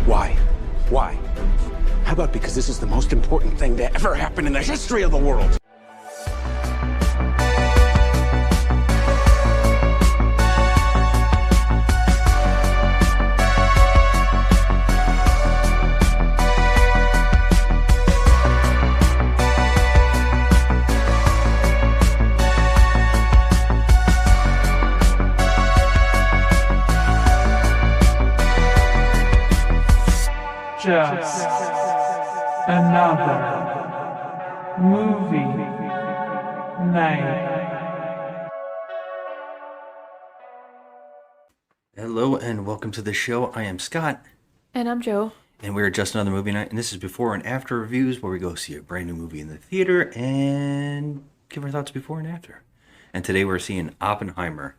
Why? Why? How about because this is the most important thing to ever happen in the history of the world? Just another movie night. Hello and welcome to the show. I am Scott. And I'm Joe. And we're Just Another Movie Night. And this is before and after reviews where we go see a brand new movie in the theater and give our thoughts before and after. And today we're seeing Oppenheimer.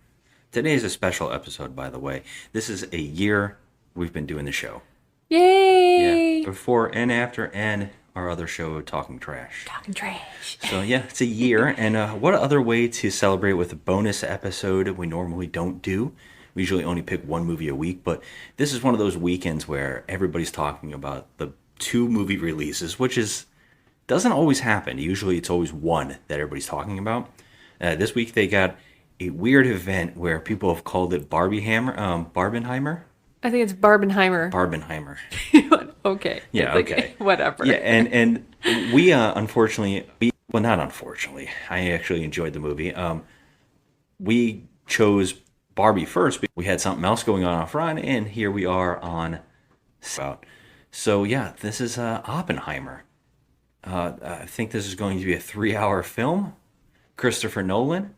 Today is a special episode, by the way. This is a year we've been doing the show. Yay! Yeah, before and after, and our other show, Talking Trash. Talking trash. So yeah, it's a year, and what other way to celebrate with a bonus episode we normally don't do? We usually only pick one movie a week, but this is one of those weekends where everybody's talking about the two movie releases, which doesn't always happen. Usually it's always one that everybody's talking about. This week they got a weird event where people have called it Barbenheimer. I think it's Barbenheimer. Barbenheimer. Okay. Yeah, Like, okay. Whatever. Yeah, and we unfortunately, well, not unfortunately, I actually enjoyed the movie. We chose Barbie first, but we had something else going on front, and here we are on about. So yeah, this is Oppenheimer. I think this is going to be a 3-hour film. Christopher Nolan,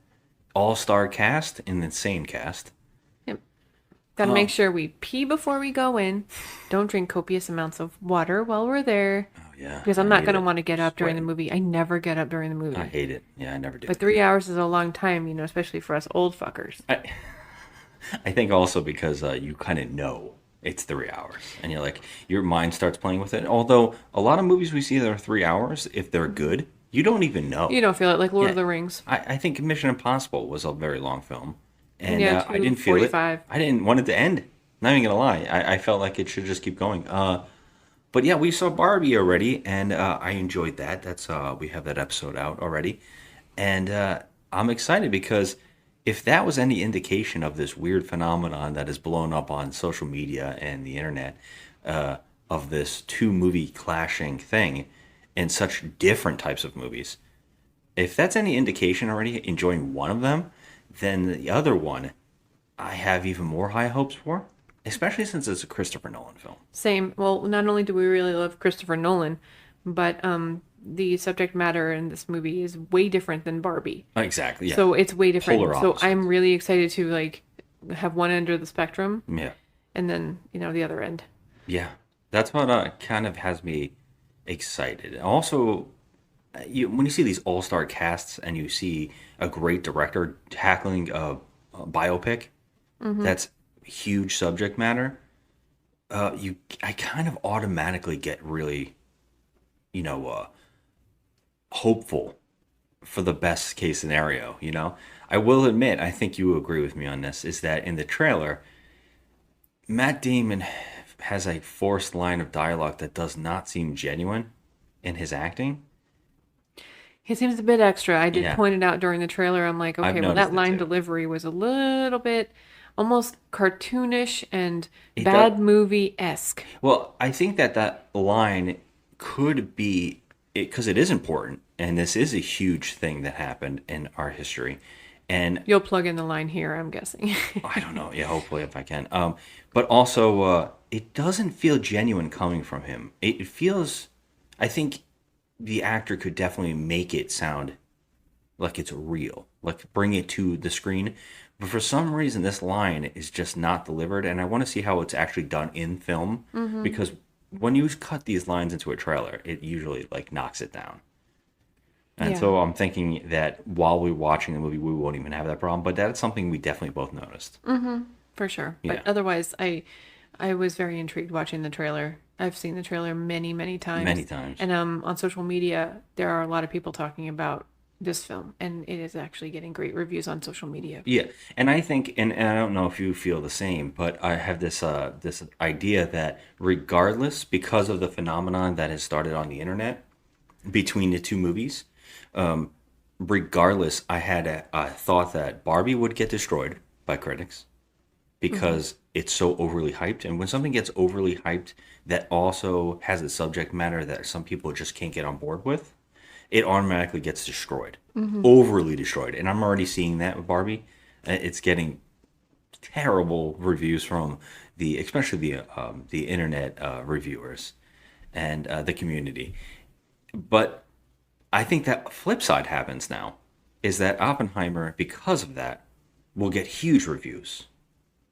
all-star cast, an insane cast. Gotta make sure we pee before we go in. Don't drink copious amounts of water while we're there. Oh yeah. Because I'm not gonna want to get up during the movie. I never get up during the movie. I hate it. Yeah, I never do. But 3 hours is a long time, especially for us old fuckers. I think also because you kind of know it's 3 hours, and you're like, your mind starts playing with it. Although a lot of movies we see that are 3 hours, if they're good, you don't even know. You don't feel it, like Lord of the Rings. I think Mission Impossible was a very long film. And Yeah, I didn't feel it. 2:45. I didn't want it to end. Not even gonna lie. I felt like it should just keep going. But yeah, we saw Barbie already, and I enjoyed that. That's we have that episode out already, and I'm excited because if that was any indication of this weird phenomenon that is blown up on social media and the internet, of this two movie clashing thing, and such different types of movies, if that's any indication already, enjoying one of them, then the other one, I have even more high hopes for, especially since it's a Christopher Nolan film. Same. Well, not only do we really love Christopher Nolan, but the subject matter in this movie is way different than Barbie. Exactly. Yeah. So it's way different. Polar So opposites. I'm really excited to have one end of the spectrum Yeah. and then, the other end. Yeah. That's what kind of has me excited. Also, when you see these all-star casts and you see a great director tackling a biopic, that's huge subject matter, I kind of automatically get really, hopeful for the best case scenario. I will admit, I think you agree with me on this, is that in the trailer, Matt Damon has a forced line of dialogue that does not seem genuine in his acting. He seems a bit extra. I did Yeah. point it out during the trailer. I'm like, I've okay, well, noticed that it line too. delivery was a little bit almost cartoonish and It bad does- movie-esque. Well, I think that line could be it because it is important, and this is a huge thing that happened in our history. And You'll plug in the line here, I'm guessing. I don't know, yeah, hopefully if I can. But also, it doesn't feel genuine coming from him. It feels, I think, the actor could definitely make it sound like it's real, like bring it to the screen. But for some reason, this line is just not delivered, and I want to see how it's actually done in film, because when you cut these lines into a trailer, it usually knocks it down. And Yeah. so I'm thinking that while we're watching the movie, we won't even have that problem. But that's something we definitely both noticed. For sure. But Yeah. otherwise, I was very intrigued watching the trailer. I've seen the trailer many, many times. Many times. And on social media, there are a lot of people talking about this film, and it is actually getting great reviews on social media. Yeah, and I think, and I don't know if you feel the same, but I have this idea that regardless, because of the phenomenon that has started on the internet between the two movies, regardless, I had a thought that Barbie would get destroyed by critics because it's so overly hyped, and when something gets overly hyped, that also has a subject matter that some people just can't get on board with, it automatically gets destroyed, overly destroyed. And I'm already seeing that with Barbie. It's getting terrible reviews from especially the internet reviewers and the community. But I think that flip side happens now, is that Oppenheimer, because of that, will get huge reviews,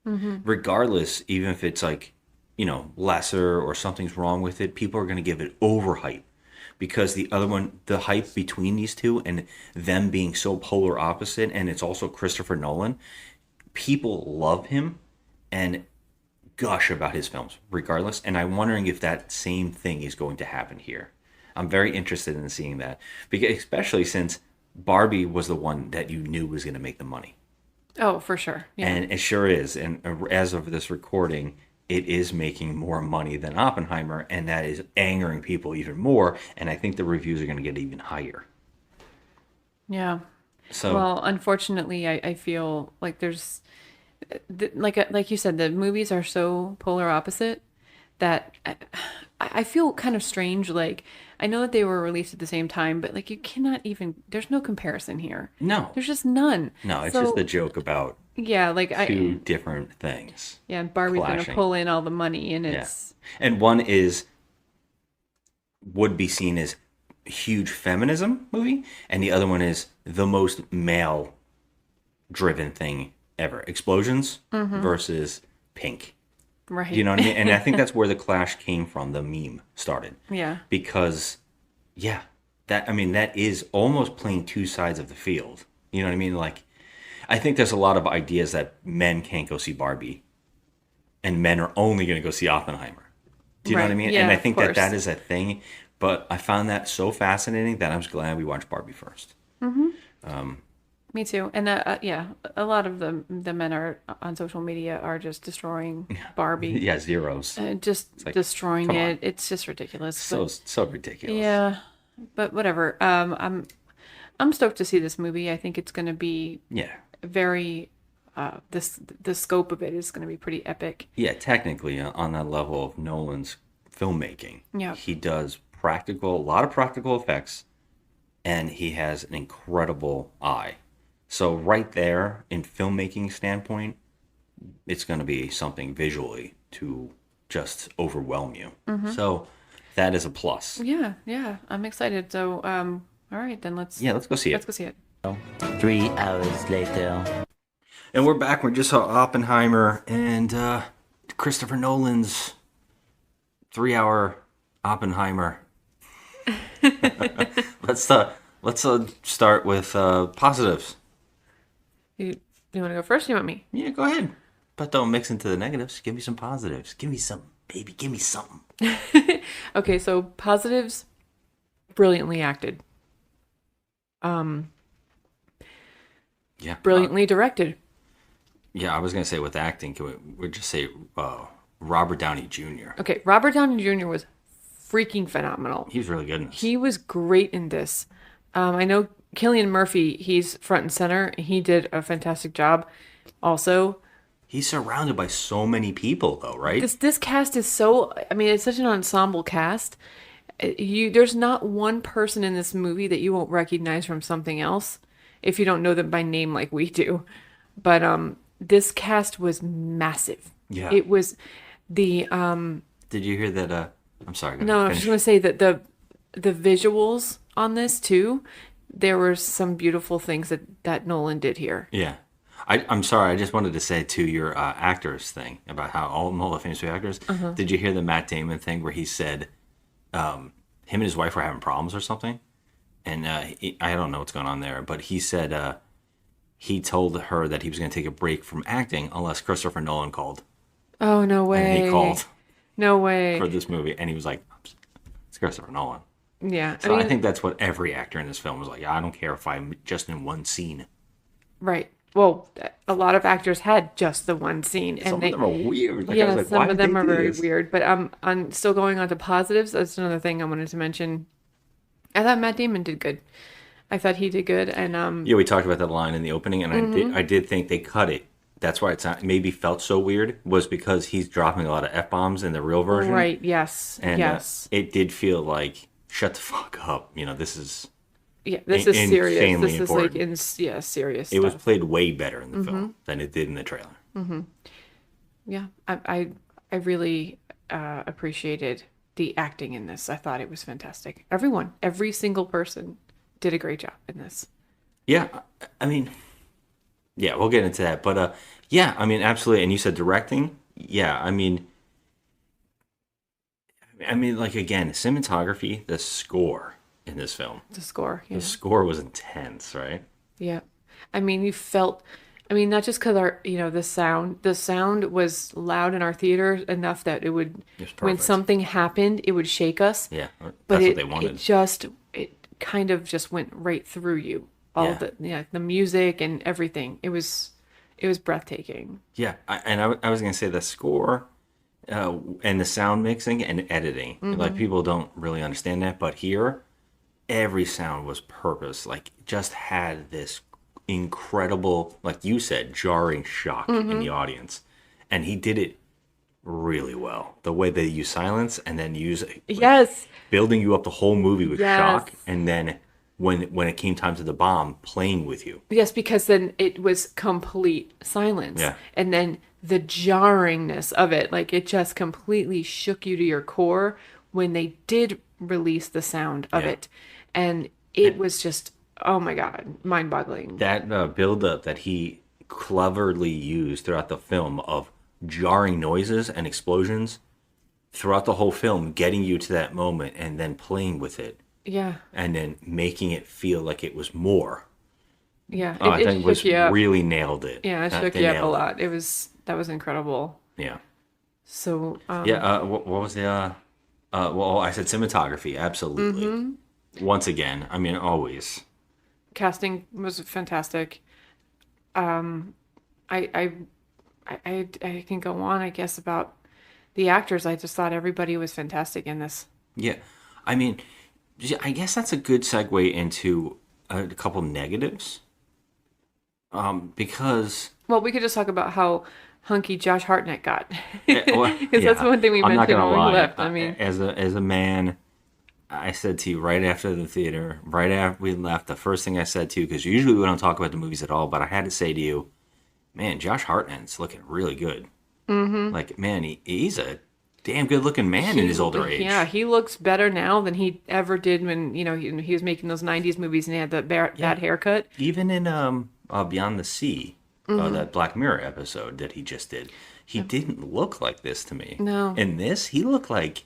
regardless, even if it's like, lesser or something's wrong with it. People are going to give it overhype because the other one, the hype between these two and them being so polar opposite, and it's also Christopher Nolan, people love him and gush about his films regardless. And I'm wondering if that same thing is going to happen here. I'm very interested in seeing that, because especially since Barbie was the one that you knew was going to make the money. Oh, for sure. Yeah. And it sure is. And as of this recording, it is making more money than Oppenheimer, and that is angering people even more. And I think the reviews are going to get even higher. Yeah. So, Well, unfortunately, I feel like there's like you said, the movies are so polar opposite that I feel kind of strange. Like, I know that they were released at the same time, but like you cannot even. There's no comparison here. no, There's just none. no, it's So, just a joke about yeah, like two different things. yeah, and Barbie's gonna clashing. pull in all the money, and Yeah. it's And one would be seen as huge feminism movie, and the other one is the most male driven thing ever. Explosions versus Pink. right. You know what I mean? And I think that's where the clash came from, the meme started. Yeah. Because that is almost playing two sides of the field. You know what I mean? Like, I think there's a lot of ideas that men can't go see Barbie and men are only going to go see Oppenheimer. Do you know what I Right. mean? Yeah, and I of think that course. that is a thing, but I found that so fascinating that I was glad we watched Barbie first. Me too. And yeah, a lot of the men are on social media are just destroying Barbie. Yeah, zeros. Just like, destroying come on. it. It's just ridiculous. So ridiculous. Yeah, but whatever. I'm stoked to see this movie. I think it's going to be Yeah. very. The scope of it is going to be pretty epic. Yeah, technically, on that level of Nolan's filmmaking, Yeah. he does a lot of practical effects, and he has an incredible eye. So right there, in filmmaking standpoint, it's going to be something visually to just overwhelm you. So that is a plus. Yeah, I'm excited. So, all right, then let's Let's go see let's it. go see it. 3 hours later. And we're back. We just saw Oppenheimer and Christopher Nolan's 3-hour Oppenheimer. Let's start with positives. You want to go first? Or you want me? Yeah, go ahead. But don't mix into the negatives. Give me some positives. Give me some, baby. Give me something. Okay, so positives, brilliantly acted. Yeah. Brilliantly directed. Yeah, I was gonna say with acting, we'd just say Robert Downey Jr. Okay, Robert Downey Jr. was freaking phenomenal. He's really good in this. He was great in this. I know Cillian Murphy, he's front and center. He did a fantastic job. Also, He's surrounded by so many people, though, right? this cast is so. I mean, it's such an ensemble cast. There's not one person in this movie that you won't recognize from something else, if you don't know them by name like we do. But this cast was massive. Yeah. It was the Did you hear that? I'm sorry. go No, I ahead, was just finish. gonna say that the visuals on this too, there were some beautiful things that Nolan did here. Yeah. I'm sorry. I just wanted to say to your actors thing about how all the famous actors. Did you hear the Matt Damon thing where he said him and his wife were having problems or something? And I don't know what's going on there, but he said he told her that he was going to take a break from acting unless Christopher Nolan called. Oh, no way. And he called No way. for this movie, and he was like, "It's Christopher Nolan." Yeah. So I think that's what every actor in this film was like. I don't care if I'm just in one scene. Right. Well, a lot of actors had just the one scene, and Some of them are weird. Like, I yeah, was like, some why of did them they are do very this? weird. But I'm still going on to positives. That's another thing I wanted to mention. I thought Matt Damon did good. I thought he did good, and Yeah, we talked about that line in the opening, and I did think they cut it. That's why maybe felt so weird, was because he's dropping a lot of F-bombs in the real version. right, yes, And yes, it did feel like, shut the fuck up. This is... yeah. This is serious. insanely This is like important. yeah, serious It was stuff. played way better in the film than it did in the trailer. Yeah, I really appreciated the acting in this. I thought it was fantastic. Every single person did a great job in this. Yeah, I mean... Yeah, we'll get into that. But, yeah, I mean, absolutely. And you said directing? Yeah, I mean, like, again, cinematography, the score in this film. The score, yeah. The score was intense, right? Yeah. I mean, you felt, I mean, not just because the sound was loud in our theater enough that it would, It was when perfect. something happened, it would shake us. Yeah, that's But what they wanted. it kind of just went right through you. All Yeah. the music and everything. It was breathtaking. Yeah, I was going to say the score and the sound mixing and editing. Like, people don't really understand that, but here, every sound was purpose. Like, just had this incredible, like you said, jarring shock in the audience. And he did it really well. The way they use silence and then use Yes. building you up the whole movie with Yes. shock, and then when it came time to the bomb, playing with you. Yes, because then it was complete silence. Yeah. And then the jarringness of it, like it just completely shook you to your core when they did release the sound of Yeah. it. And it was just, oh my God, mind-boggling. That build-up that he cleverly used throughout the film of jarring noises and explosions throughout the whole film, getting you to that moment and then playing with it Yeah. and then making it feel like it was more. Yeah. I think was shook you up. really nailed it. Yeah, it That- shook they you up a nailed it. lot. That was incredible. Yeah. So, Yeah, what was the well, I said cinematography, absolutely. Mm-hmm. Once again, I mean, always. casting was fantastic. I can go on, I guess, about the actors. I just thought everybody was fantastic in this. Yeah. I mean, I guess that's a good segue into a couple negatives. Because Well, we could just talk about how hunky Josh Hartnett got. well, Because that's one thing we I'm not mentioned gonna when we lie. left. I mean, as a man, I said to you right after the theater, right after we left, the first thing I said to you, because usually we don't talk about the movies at all, but I had to say to you, man, Josh Hartnett's looking really good. Mm-hmm. Like, man, he's a damn good looking man in his older age. yeah, he looks better now than he ever did when he was making those '90s movies and he had that bad haircut. Even in Beyond the Sea, Mm-hmm. that Black Mirror episode that he just did, he didn't look like this to me. No. In this, he looked like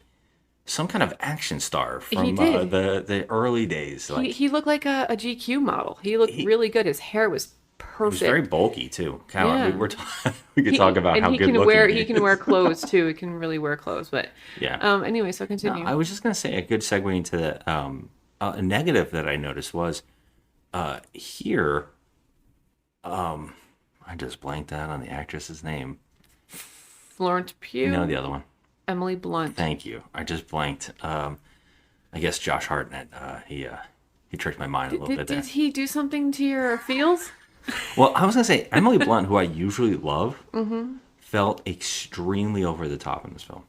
some kind of action star from did. the early days. Like, He looked like a GQ model. He looked really good. His hair was he perfect. was very bulky too. Kind of, Yeah. we could talk about and how he good can looking wear he he can is. wear clothes too. He can really wear clothes. But Yeah. anyway, so continue. I was just gonna say a good segue into the a negative that I noticed was here. I just blanked out on the actress's name. Florence Pugh, No, the other one. Emily Blunt. Thank you. I just blanked. I guess Josh Hartnett. He tricked my mind a little bit there. Did he do something to your feels? Well, I was gonna say Emily Blunt, who I usually love, Mm-hmm. felt extremely over the top in this film.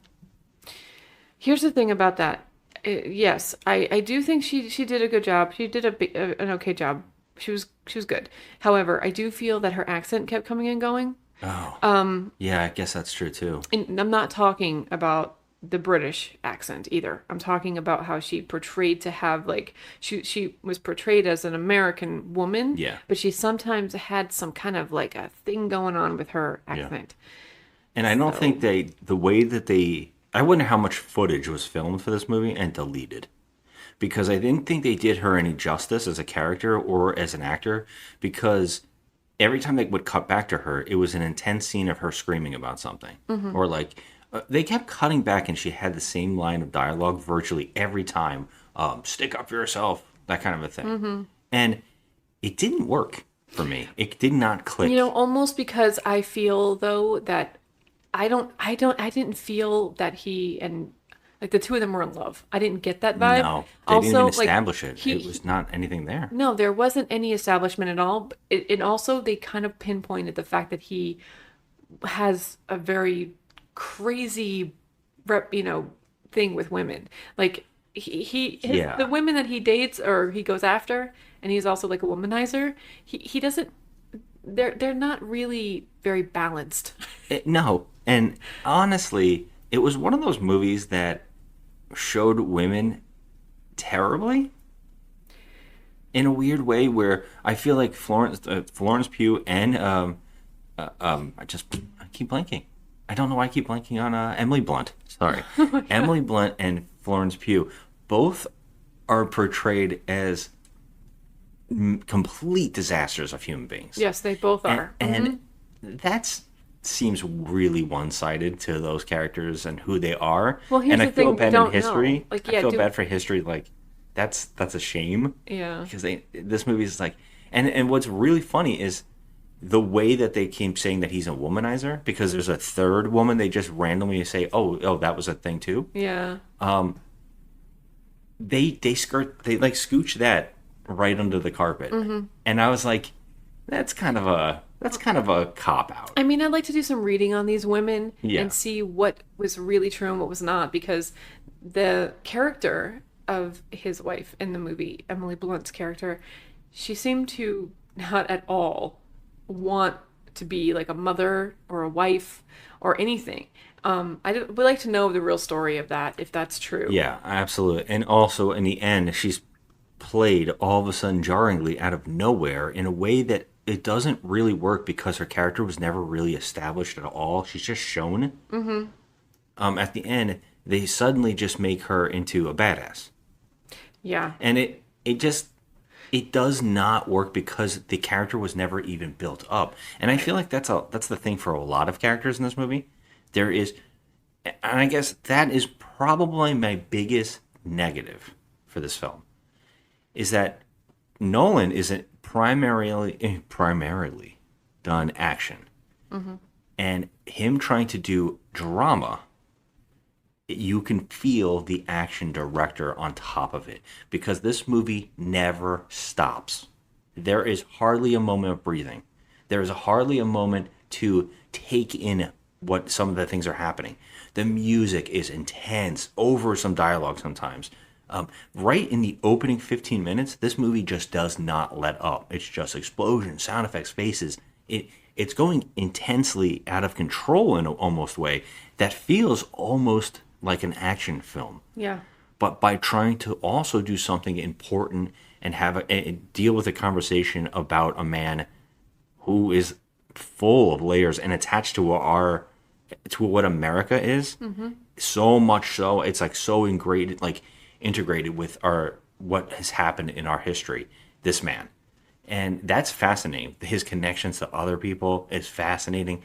Here's the thing about that. Yes, I do think she did a good job. She did an okay job. She was good. However, I do feel that her accent kept coming and going. Oh. Yeah, I guess that's true too. And I'm not talking about the British accent either. I'm talking about how she portrayed to have like she was portrayed as an American woman. Yeah. But she sometimes had some kind of like a thing going on with her accent. And I don't think the way that I wonder how much footage was filmed for this movie and deleted. Because I didn't think they did her any justice as a character or as an actor, because every time they would cut back to her, it was an intense scene of her screaming about something. Mm-hmm. Or like, they kept cutting back and she had the same line of dialogue virtually every time stick up for yourself, that kind of a thing. And it didn't work for me. It did not click. Almost because I feel though that I didn't feel that he and like the two of them were in love. I didn't get that vibe. No, they didn't even establish it. He, It was not anything there. no, there wasn't any establishment at all. And also they kind of pinpointed the fact that he has a very crazy thing with women. Like the women that he dates or he goes after, and he's also like a womanizer. He doesn't. They're not really very balanced. No, and honestly, it was one of those movies that showed women terribly in a weird way, where I feel like Florence Pugh and I keep blanking. I don't know why I keep blanking on Emily Blunt. Sorry, Emily Blunt and Florence Pugh both are portrayed as complete disasters of human beings. Yes, they both are. And that seems really one-sided to those characters and who they are. Well, here's and I the feel thing, we bad don't in history. know. I feel bad for history. Like that's a shame. Yeah. Because this movie is like, and what's really funny is the way that they keep saying that he's a womanizer, because there's a third woman they just randomly say, oh, that was a thing too. Yeah. They scooch that right under the carpet, and I was like, that's kind of a cop out. I mean, I'd like to do some reading on these women Yeah. and see what was really true and what was not, because the character of his wife in the movie, Emily Blunt's character, she seemed to not at all want to be like a mother or a wife or anything. Would like to know the real story of that, if that's true. Yeah, absolutely. And also, in the end, she's played all of a sudden jarringly out of nowhere in a way that it doesn't really work, because her character was never really established at all. She's just shown. At the end, they suddenly just make her into a badass. Yeah. And it does not work because the character was never even built up. And I feel like that's the thing for a lot of characters in this movie. There is, and I guess that is probably my biggest negative for this film, is that Nolan isn't primarily done action. And him trying to do drama, you can feel the action director on top of it, because this movie never stops. There is hardly a moment of breathing. There is hardly a moment to take in what some of the things are happening. The music is intense, over some dialogue sometimes. Right in the opening 15 minutes, this movie just does not let up. It's just explosions, sound effects, faces. It's going intensely out of control in an almost way that feels almost like an action film. Yeah. But by trying to also do something important and deal with a conversation about a man who is full of layers and attached to what America is, so much so it's like so integrated with what has happened in our history. This man, and that's fascinating. His connections to other people is fascinating.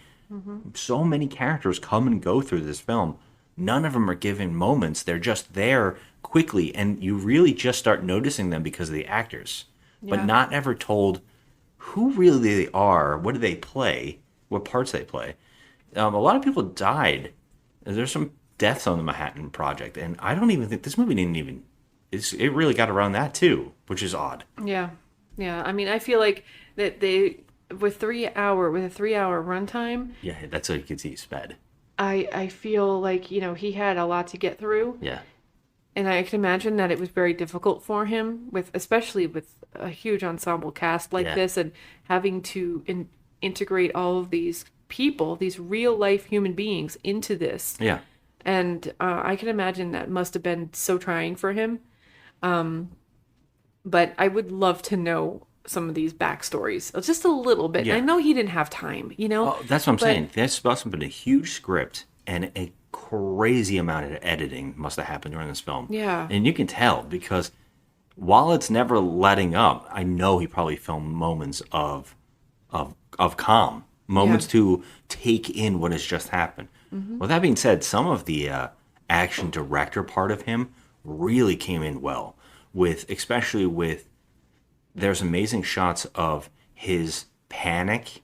So many characters come and go through this film. None of them are given moments. They're just there quickly, and you really just start noticing them because of the actors, but not ever told who really they are, what do they play, what parts they play. A lot of people died. There's some deaths on the Manhattan Project, and I don't even think this movie it really got around that too, which is odd. Yeah. I mean, I feel like that with a 3-hour runtime. Yeah, that's how you can see he sped. I feel like, he had a lot to get through. Yeah. And I can imagine that it was very difficult for him, especially with a huge ensemble cast like this, and having to integrate all of these people, these real life human beings, into this. Yeah. And I can imagine that must have been so trying for him. But I would love to know some of these backstories, just a little bit. Yeah. I know he didn't have time, Oh, that's what I'm saying. This must have been a huge script, and a crazy amount of editing must have happened during this film. Yeah. And you can tell, because while it's never letting up, I know he probably filmed moments of calm, moments to take in what has just happened. With that being said, some of the action director part of him really came in well. especially with, there's amazing shots of his panic.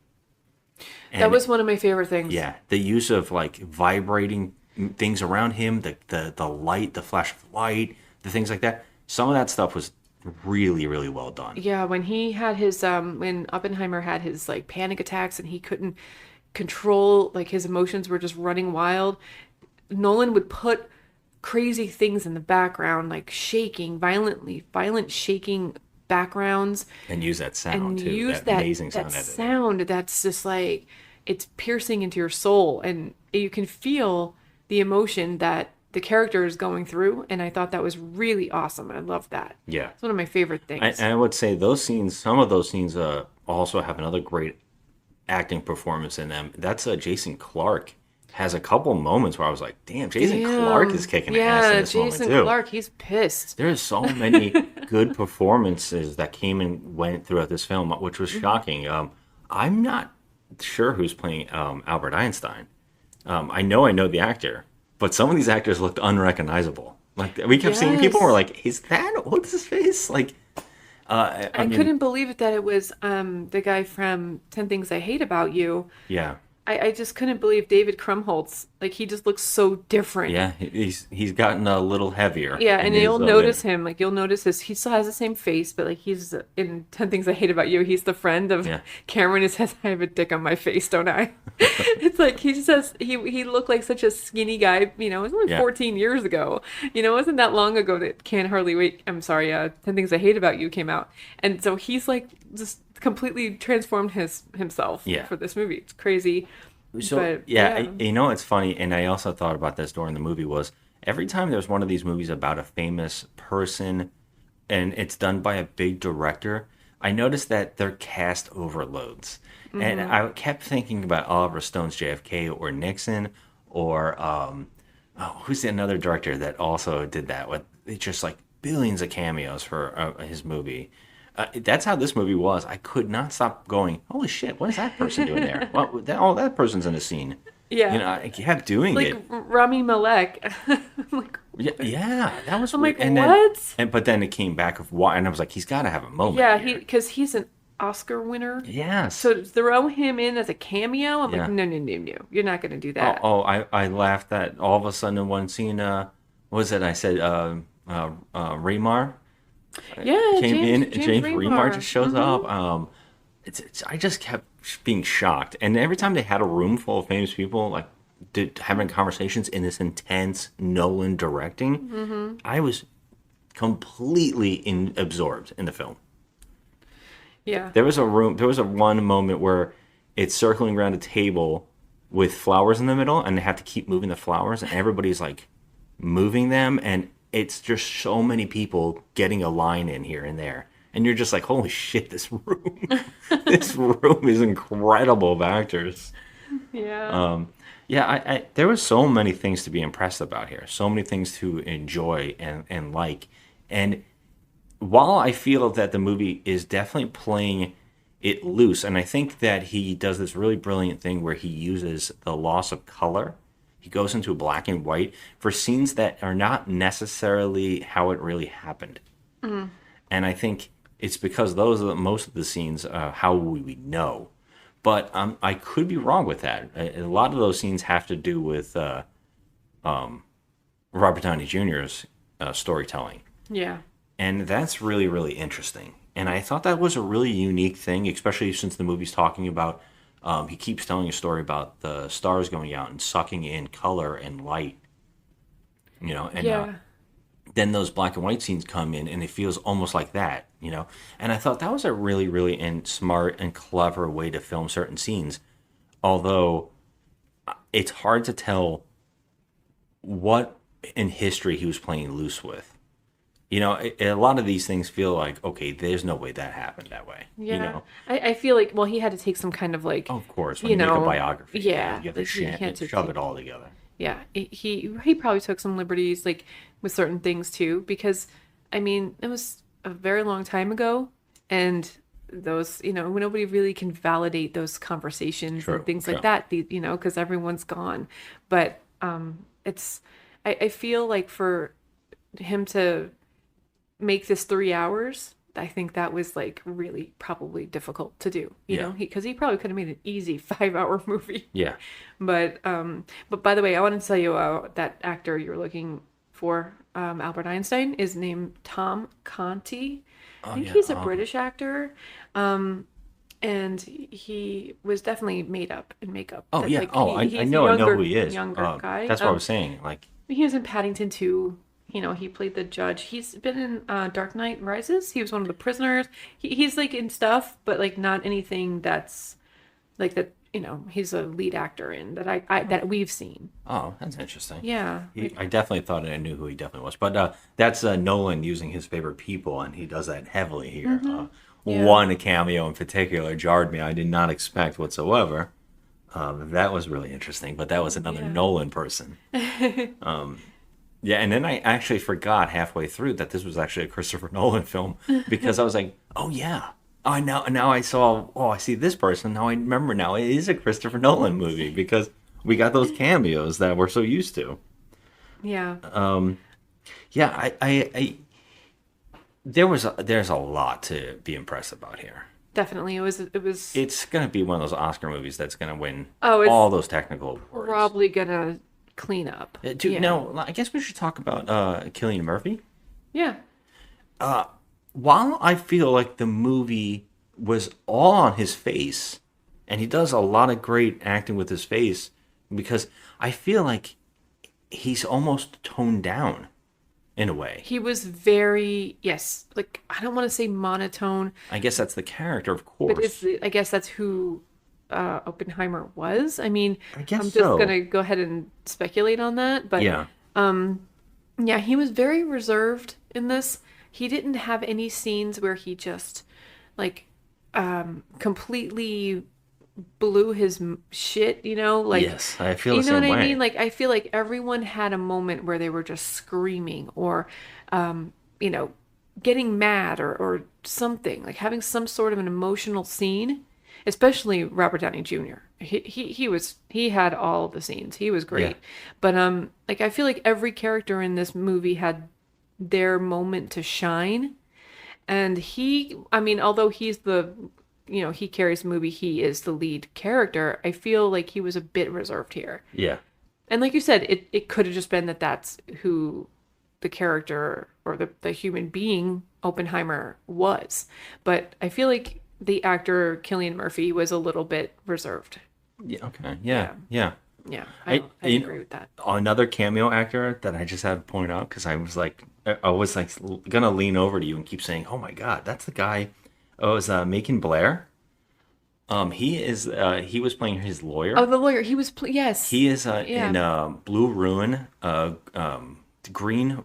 And That was one of my favorite things. yeah, the use of like vibrating things around him, the light, the flash of light, the things like that. Some of that stuff was really, really well done. Yeah, when he had his when Oppenheimer had his like panic attacks and he couldn't control, like his emotions were just running wild, Nolan would put crazy things in the background, like shaking, violent shaking backgrounds, And use that sound and too. use That amazing sound that editing. sound that's just like it's piercing into your soul, and you can feel the emotion that the character is going through. And I thought that was really awesome. I love that. Yeah. It's one of my favorite things. I would say those scenes, some of those scenes also have another great acting performance in them. That's Jason Clarke has a couple moments where I was like, damn, Jason Clarke is kicking ass in this moment Jason too. Clarke, he's pissed. There's so many good performances that came and went throughout this film, which was shocking. I'm not sure who's playing Albert Einstein. I know the actor, but some of these actors looked unrecognizable. Like we kept seeing people who were like, "Is that what's his face?" Like, I mean, couldn't believe it that it was the guy from 10 Things I Hate About You. yeah. I just couldn't believe David Krumholtz. Like, he just looks so different. Yeah, he's gotten a little heavier. Yeah, in and his, you'll notice him. Like, you'll notice he still has the same face, but like he's in 10 Things I Hate About You. He's the friend of Cameron who says, I have a dick on my face, don't I? It's like he says he looked like such a skinny guy, you know, it was only 14 years ago. You know, it wasn't that long ago that Can't Hardly Wait, 10 Things I Hate About You came out. And so he's like just completely transformed himself for this movie. It's crazy. So But, you know what's funny, and I also thought about this during the movie, was every time there's one of these movies about a famous person and it's done by a big director, I noticed that their cast overloads. And I kept thinking about Oliver Stone's JFK or Nixon or who's another director that also did that with just like billions of cameos for his movie. That's how this movie was. I could not stop going, holy shit, what is that person doing there? Well, that person's in the scene. Yeah. You know, I kept doing like it. Rami Malek. Like, Yeah, that was I'm weird. like, And what? But then it came back of why, and I was like, he's got to have a moment. yeah, here. because he's an Oscar winner. Yes. So to throw him in as a cameo, I'm Yeah. like, no. You're not going to do that. I laughed at all of a sudden in one scene. What was it? I said, Raymar Yeah, came James James Remar. Remar just shows up. I just kept being shocked, and every time they had a room full of famous people, like having conversations in this intense Nolan directing, I was completely absorbed in the film. Yeah. There was one moment where it's circling around a table with flowers in the middle, and they have to keep moving the flowers, and everybody's like moving them, and it's just so many people getting a line in here and there. And you're just like, holy shit, this room, this room is incredible of actors. Yeah. I there was so many things to be impressed about here, so many things to enjoy and like. And while I feel that the movie is definitely playing it loose, and I think that he does this really brilliant thing where he uses the loss of color. He goes into black and white for scenes that are not necessarily how it really happened. And I think it's because those are most of the scenes how we know. But I could be wrong with that. A lot of those scenes have to do with Robert Downey Jr.'s storytelling. Yeah. And that's really, really interesting. And I thought that was a really unique thing, especially since the movie's talking about, he keeps telling a story about the stars going out and sucking in color and light. You know, and then those black and white scenes come in and it feels almost like that, you know. And I thought that was a really, really smart and clever way to film certain scenes. Although it's hard to tell what in history he was playing loose with. You know, a lot of these things feel like, okay, there's no way that happened that way. Yeah. You know? I feel like, well, he had to take some kind of like, Of course, when you make a biography, yeah, you have to he had to shove take- it all together. yeah, he probably took some liberties like with certain things too, because I mean, it was a very long time ago, and those, you know, nobody really can validate those conversations True, and things true. like that, you know, because everyone's gone. But I feel like for him to make this 3 hours, I think that was like really probably difficult to do, you know, because he probably could have made an easy 5-hour movie. Yeah. But by the way, I want to tell you that actor you're looking for, Albert Einstein, is named Tom Conti. I think he's a British actor. And he was definitely made up in makeup. Oh, yeah. Like, I know who he is. Younger guy. That's what I was saying. Like, he was in Paddington 2. You know, he played the judge. He's been in Dark Knight Rises. He was one of the prisoners. He's like in stuff, but like not anything that's like that. You know, he's a lead actor in that that we've seen. oh, that's interesting. Yeah. I definitely thought I knew who he definitely was. But that's Nolan using his favorite people, and he does that heavily here. Yeah. One cameo in particular jarred me. I did not expect whatsoever. That was really interesting, but that was another Nolan person. Yeah, and then I actually forgot halfway through that this was actually a Christopher Nolan film because I was like, oh, yeah. Oh, now I saw, I see this person. Now I remember now it is a Christopher Nolan movie because we got those cameos that we're so used to. Yeah. Yeah, there's a lot to be impressed about here. Definitely. It was It's going to be one of those Oscar movies that's going to win it's all those technical awards. probably gonna clean up. No, I guess we should talk about Cillian Murphy. Yeah. While I feel like the movie was all on his face, and he does a lot of great acting with his face, because I feel like he's almost toned down in a way. He was very, yes, like, I don't want to say monotone, I guess that's the character, of course. but I guess that's who Oppenheimer was. I mean, I guess I'm just so. going to go ahead and speculate on that, but Yeah. yeah, he was very reserved in this. He didn't have any scenes where he just, like, completely blew his shit, you know? Like, Yes, I feel the you know same what I way. mean? Like, I feel like everyone had a moment where they were just screaming or, you know, getting mad or something, like having some sort of an emotional scene. Especially Robert Downey Jr. He had all the scenes. He was great. Yeah. But like, I feel like every character in this movie had their moment to shine. And I mean, although he's he carries the movie, he is the lead character, I feel like he was a bit reserved here. Yeah. And like you said, it could have just been that's who the character or the human being Oppenheimer was. But I feel like the actor Cillian Murphy was a little bit reserved. Yeah. Okay. Yeah. Yeah. Yeah, I agree with that. Another cameo actor that I just had to point out because I was like gonna lean over to you and keep saying, "Oh my God, that's the guy." Oh, it was Macon Blair. He was playing his lawyer. Oh, the lawyer. He was yes. He is in Blue Ruin, the Green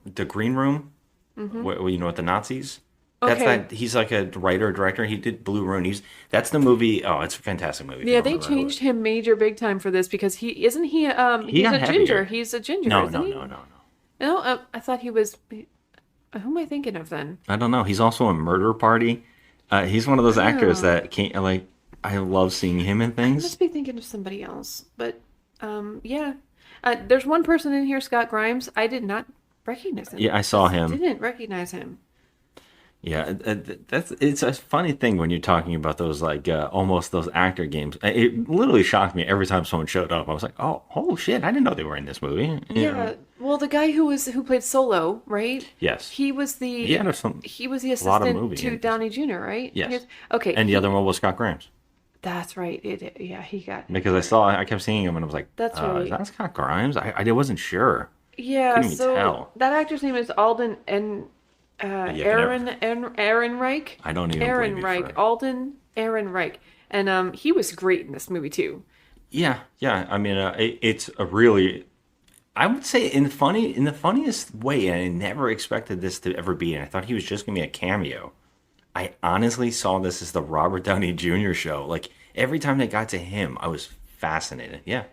Room, where you know, with the Nazis. That's Okay. that. He's like a writer director. He did Blue Ruin. That's the movie. Oh, it's a fantastic movie. if you Yeah, don't they remember who it changed him major big time for this because he's He a got ginger. heavier. He's a ginger. No, isn't no, he? no, no, no. No, I thought he was. Who am I thinking of then? I don't know. He's also in Murder Party. He's one of those actors that can't like. I love seeing him in I things. must be thinking of somebody else. But yeah, there's one person in here, Scott Grimes. I did not recognize him. Yeah, I saw him. Didn't recognize him. Yeah, it's a funny thing when you're talking about those like almost those actor games. It literally shocked me every time someone showed up. I was like, oh shit, I didn't know they were in this movie. Yeah. Well, the guy who played Solo, right? Yes. He was the He had the lot movie assistant to in- Downey Jr., right? Yes. Okay. And the other one was Scott Grimes. That's right. Yeah, he got. Because I kept seeing him and I was like, That's right. Is that Scott Grimes? I wasn't sure. Yeah. Couldn't even So tell. that actor's name is Alden and Aaron Reich. I don't even Aaron blame you Reich. for- Alden Aaron Reich, and he was great in this movie too. Yeah. I mean, it's a really, I would say in the funniest way. I never expected this to ever be, and I thought he was just gonna be a cameo. I honestly saw this as the Robert Downey Jr. show. Like every time they got to him, I was fascinated. Yeah.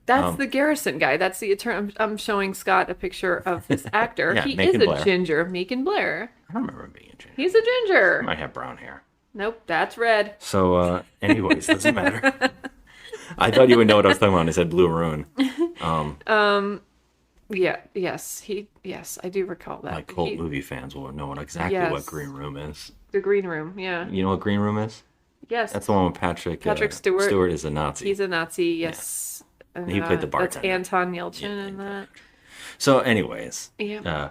That's the Garrison guy. That's the attorney. I'm showing Scott a picture of this actor. Yeah, He Macon is a Blair. ginger, Macon Blair. I don't remember him being a ginger. He's a ginger. He might have brown hair. Nope, that's red. So, anyways, doesn't matter. I thought you would know what I was talking about when I said Blue Ruin. Yes, I do recall that. Like cult movie fans will know exactly what Yes. Green Room is. The Green Room, yeah. You know what Green Room is? Yes. That's the one with Patrick. Stewart. Stewart is a Nazi. He's a Nazi, yes. And, He played the that's bartender. Anton Yelchin in that. So, anyways, Yeah.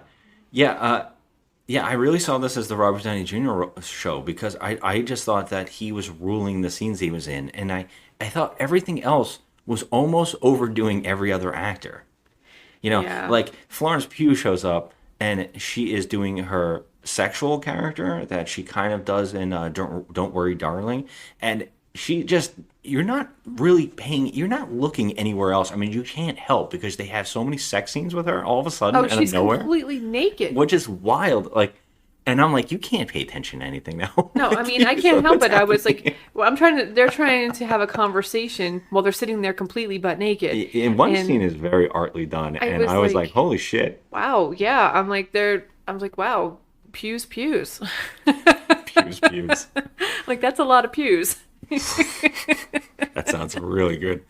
yeah, I really saw this as the Robert Downey Jr. show because I just thought that he was ruling the scenes he was in, and I thought everything else was almost overdoing every other actor. You know, Yeah. like Florence Pugh shows up and she is doing her sexual character that she kind of does in Don't Worry, Darling, and she just you're not looking anywhere else. I mean, you can't help because they have so many sex scenes with her all of a sudden Oh, out of she's nowhere, completely naked. which is wild. Like, and I'm like, you can't pay attention to anything now. No, I mean, I can't help it. I was like, well, they're trying to have a conversation while they're sitting there completely butt naked. In one And scene is very artly done, and was I was like- like, holy shit, wow, yeah. I was like, wow, pews. pews. Like, that's a lot of pews. That sounds really good.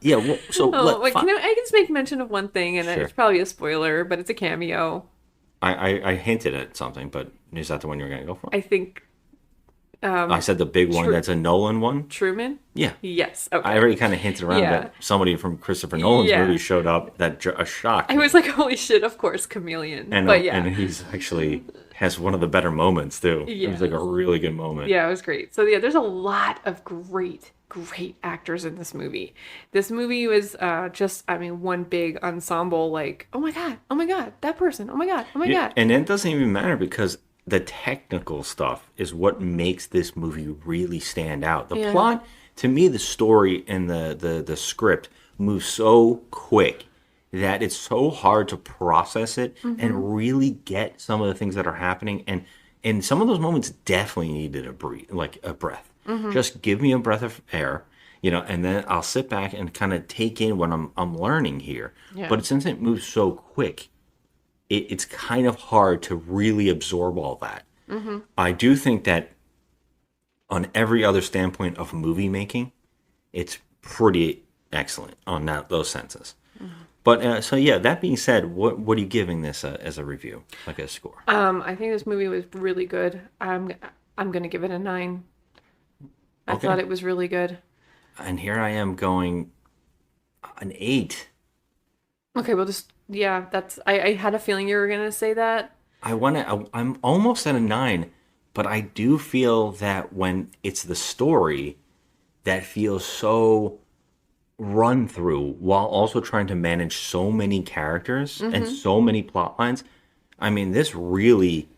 Yeah, well, so Oh, wait, I can just make mention of one thing, and Sure. it's probably a spoiler, but it's a cameo. I hinted at something, but is that the one you're going to go for? I think I said the big one that's a Nolan one. Truman? Yeah. Yes. Okay. I already kind of hinted around Yeah. that somebody from Christopher Nolan's Yeah. movie showed up. That a shock. I was like, holy shit, of course, Chameleon. and But yeah. and he's actually has one of the better moments too. It was like a Yes. really good moment. Yeah, it was great. So yeah, there's a lot of great actors in this movie. This movie was one big ensemble. Like, oh my god, that person. Oh my god, Yeah, god. and it doesn't even matter because the technical stuff is what makes this movie really stand out. The Yeah. plot, to me, the story and the script move so quick that it's so hard to process it and really get some of the things that are happening. And some of those moments definitely needed a breath. Just give me a breath of air, and then I'll sit back and kind of take in what I'm learning here. Yeah. But since it moves so quick, it's kind of hard to really absorb all that. I do think that on every other standpoint of movie making, it's pretty excellent on those senses. But so yeah, that being said, what are you giving this as a review, like a score? I think this movie was really good. I'm gonna give it a 9. I Okay. thought it was really good. And here I am going an 8. Okay, well, I had a feeling you were gonna say that. I'm almost at a 9, but I do feel that when it's the story that feels so run through while also trying to manage so many characters and so many plot lines. I mean, this really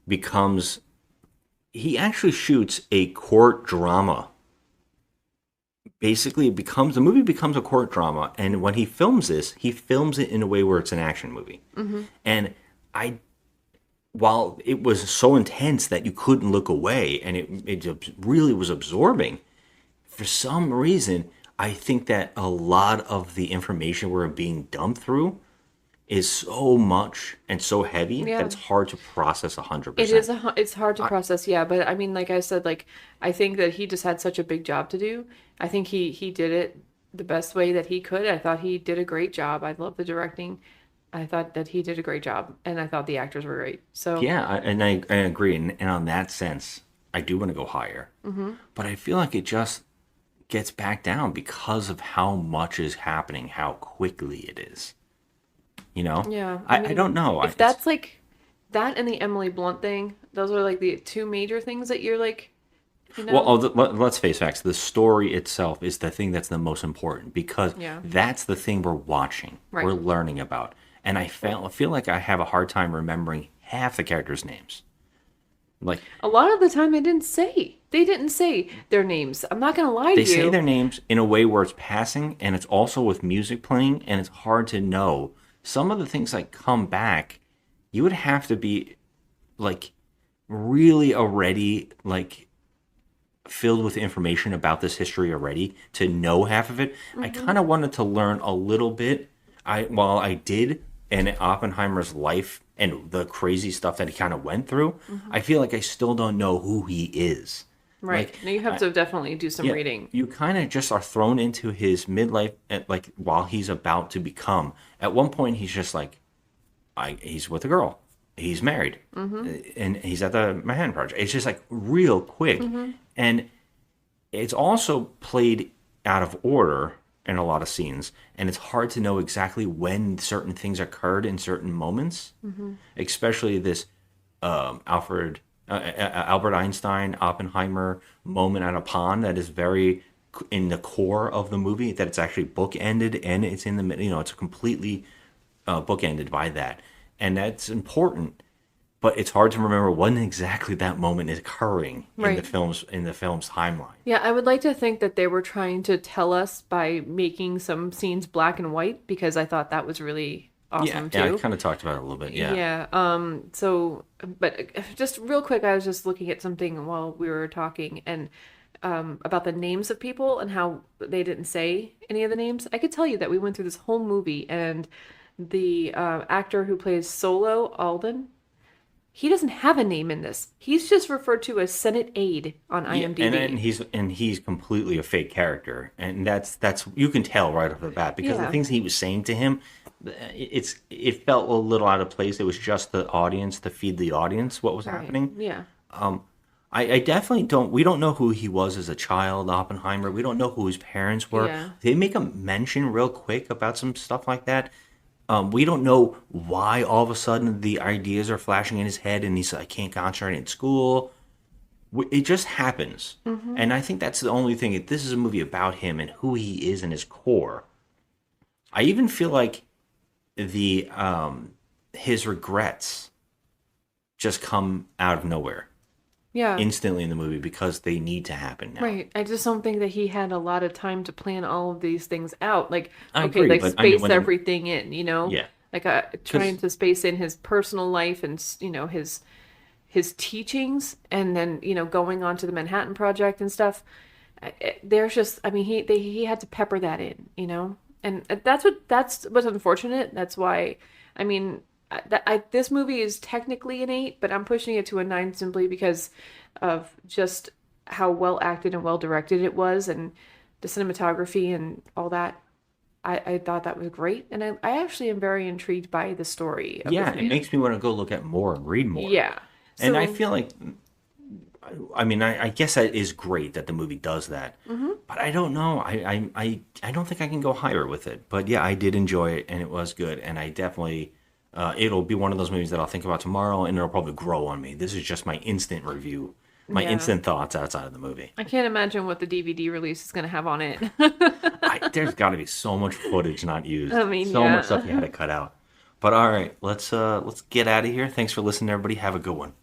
becomes. He actually shoots a court drama. Basically, the movie becomes a court drama, and when he films this, he films it in a way where it's an action movie. And while it was so intense that you couldn't look away, and it really was absorbing, for some reason, I think that a lot of the information we're being dumped through is so much and so heavy Yeah. that it's hard to process 100%. It is it's hard to process, yeah, but I mean, like I said, like I think that he just had such a big job to do. I think he did it the best way that he could. I thought he did a great job. I love the directing. I thought that he did a great job, and I thought the actors were great. So Yeah, I agree. And on that sense, I do want to go higher. But I feel like it just gets back down because of how much is happening, how quickly it is. yeah, I mean, don't know. if that's like that and the Emily Blunt thing. Those are like the two major things that you're like, let's face facts. The story itself is the thing that's the most important because Yeah. that's the thing we're watching, Right. we're learning about. And I feel like I have a hard time remembering half the characters' names. Like, a lot of the time they didn't say their names. I'm not gonna lie to they you. say their names in a way where it's passing and it's also with music playing and it's hard to know. Some of the things that come back, you would have to be like really already like filled with information about this history already to know half of it. I kind of wanted to learn a little bit. While I did in Oppenheimer's life and the crazy stuff that he kind of went through, I feel like I still don't know who he is. Right. Like, Now you have to definitely do some yeah, reading. you kind of just are thrown into his midlife, like while he's about to become. At one point, he's just like, he's with a girl, he's married, and he's at the Manhattan Project. It's just like real quick, and it's also played out of order in a lot of scenes, and it's hard to know exactly when certain things occurred in certain moments, especially this Alfred Albert Einstein Oppenheimer moment at a pond that is very in the core of the movie, that it's actually bookended and it's in the, it's completely bookended by that, and that's important. But it's hard to remember when exactly that moment is occurring in the Right. film's timeline. Yeah, I would like to think that they were trying to tell us by making some scenes black and white, because I thought that was really awesome Yeah, I too. kind of talked about it a little bit. Yeah. Yeah. So, but just real quick, I was just looking at something while we were talking, and about the names of people and how they didn't say any of the names. I could tell you that we went through this whole movie, and the actor who plays Solo Alden, he doesn't have a name in this. He's just referred to as Senate aide on Yeah, IMDb. and he's completely a fake character, and that's you can tell right off the bat, because the Yeah. things he was saying to him, it felt a little out of place. It was just the audience to feed the audience what was Right. happening. Yeah. I definitely don't. We don't know who he was as a child, Oppenheimer. We don't know who his parents were. Yeah. They make a mention real quick about some stuff like that. We don't know why all of a sudden the ideas are flashing in his head, and he's like, I can't concentrate in school. It just happens, and I think that's the only thing. This is a movie about him and who he is in his core. I even feel like the his regrets just come out of nowhere Yeah. instantly in the movie, because they need to happen now. Right. I just don't think that he had a lot of time to plan all of these things out. Like, I okay, agree, like but I mean, space when everything in, you know? Yeah. Like trying to space in his personal life and, his teachings, and then, going on to the Manhattan Project and stuff. There's just, I mean, he had to pepper that in, And that's what's unfortunate. That's why, I mean, this movie is technically an 8, but I'm pushing it to a 9 simply because of just how well acted and well directed it was, and the cinematography and all that. I thought that was great, and I actually am very intrigued by the story of Yeah, this it movie. makes me want to go look at more and read more. Yeah. And I So- feel like, I mean, I guess that is great that the movie does that. But I don't know. I don't think I can go higher with it. But yeah, I did enjoy it, and it was good. And I definitely, it'll be one of those movies that I'll think about tomorrow, and it'll probably grow on me. This is just my instant review, my Yeah. instant thoughts outside of the movie. I can't imagine what the DVD release is going to have on it. There's got to be so much footage not used. I mean, so yeah. much stuff you had to cut out. But all right, let's get out of here. Thanks for listening, everybody. Have a good one.